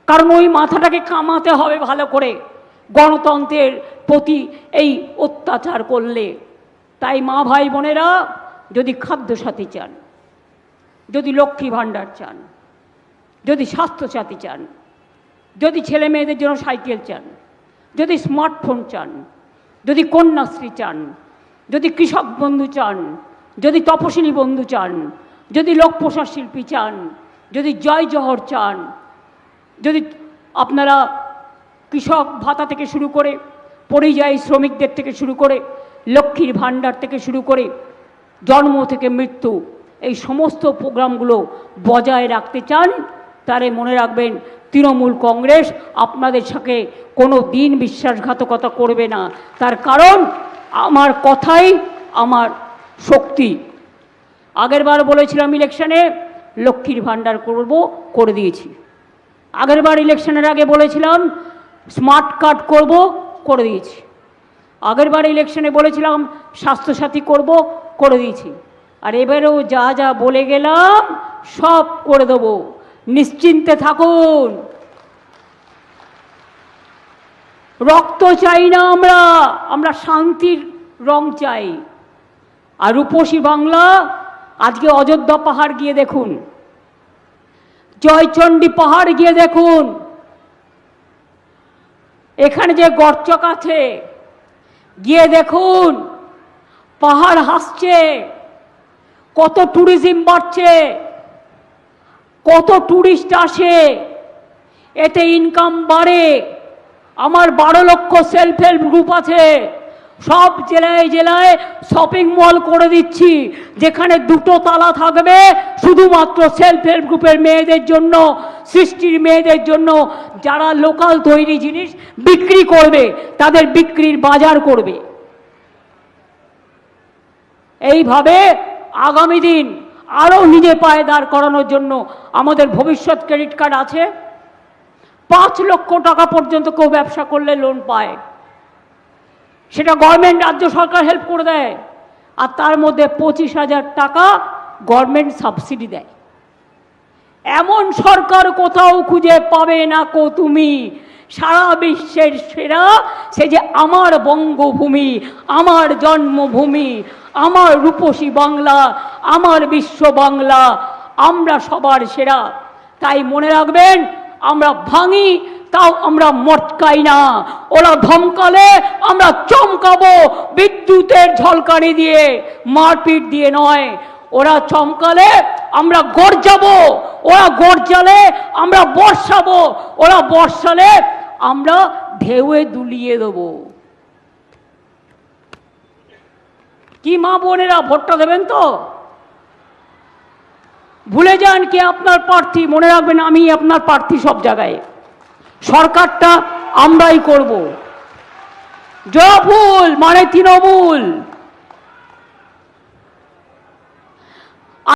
কারণ ওই মাথাটাকে কামাতে হবে ভালো করে গণতন্ত্রের প্রতি এই অত্যাচার করলে। তাই মা ভাই বোনেরা, যদি খাদ্যসাথী চান, যদি লক্ষ্মী ভাণ্ডার চান, যদি স্বাস্থ্যসাথী চান, যদি ছেলে মেয়েদের জন্য সাইকেল চান, যদি স্মার্টফোন চান, যদি কন্যাশ্রী চান, যদি কৃষক বন্ধু চান, যদি তপশিলি বন্ধু চান, যদি লোকপ্রসার শিল্পী চান, যদি জয় জহর চান, যদি আপনারা কৃষক ভাতা থেকে শুরু করে পরিযায়ী শ্রমিকদের থেকে শুরু করে লক্ষ্মীর ভাণ্ডার থেকে শুরু করে জন্ম থেকে মৃত্যু এই সমস্ত প্রোগ্রামগুলো বজায় রাখতে চান, তারে মনে রাখবেন তৃণমূল কংগ্রেস আপনাদের সাথে কোনো দিন বিশ্বাসঘাতকতা করবে না। তার কারণ আমার কথাই আমার শক্তি। আগেরবার বলেছিলাম ইলেকশনে লক্ষ্মীর ভাণ্ডার করব, করে দিয়েছি। আগেরবার ইলেকশনের আগে বলেছিলাম স্মার্ট কার্ড করব, করে দিয়েছি। আগেরবার ইলেকশনে বলেছিলাম স্বাস্থ্যসাথী করব, করে দিয়েছি। আর এবারেও যা যা বলে গেলাম সব করে দেব, নিশ্চিন্তে থাকুন। রক্ত চাই না আমরা শান্তির রং চাই। আর রূপসী বাংলা, আজকে অযোধ্যা পাহাড় গিয়ে দেখুন, জয়চণ্ডী পাহাড় গিয়ে দেখুন, এখানে যে গর্চক আছে গিয়ে দেখুন, পাহাড় হাসছে, কত ট্যুরিজম বাড়ছে, কত ট্যুরিস্ট আসে, এতে ইনকাম বাড়ে। আমার 12 লক্ষ সেলফ হেল্প গ্রুপ আছে, সব জেলায় জেলায় শপিং মল করে দিচ্ছি, যেখানে 2টো তালা থাকবে শুধুমাত্র সেলফ হেল্প গ্রুপের মেয়েদের জন্য, সৃষ্টির মেয়েদের জন্য, যারা লোকাল তৈরি জিনিস বিক্রি করবে, তাদের বিক্রির বাজার করবে। এইভাবে আগামী দিন আরও নিজে পায়ে দাঁড় করানোর জন্য আমাদের ভবিষ্যৎ ক্রেডিট কার্ড আছে। 5 লক্ষ টাকা পর্যন্ত কেউ ব্যবসা করলে লোন পায়, সেটা গভর্নমেন্ট, রাজ্য সরকার হেল্প করে দেয়। আর তার মধ্যে 25,000 টাকা গভর্নমেন্ট সাবসিডি দেয়। এমন সরকার কোথাও খুঁজে পাবে না কো তুমি। সারা বিশ্বের সেরা, সে যে আমার বঙ্গভূমি, আমার জন্মভূমি, আমার রূপসী বাংলা, আমার বিশ্ব বাংলা, আমরা সবার সেরা। তাই মনে রাখবেন, আমরা ভাঙি তাও আমরা মটকাই না। ওরা ধমকালে আমরা চমকাবো, বিদ্যুতের ঝলকানি দিয়ে, মারপিট দিয়ে নয়। ওরা চমকালে আমরা গর্জাবো, ওরা গর্জালে আমরা বর্ষাবো, ওরা বর্ষালে আমরা ঢেউয়ে দুলিয়ে দেবো। কি মা বোনেরা, ভোটটা দেবেন তো? ভুলে যান কে আপনার প্রার্থী, মনে রাখবেন আমি আপনার প্রার্থী সব জায়গায়। সরকারটা আমরাই করব। জয়ফুল মানে তৃণমূল।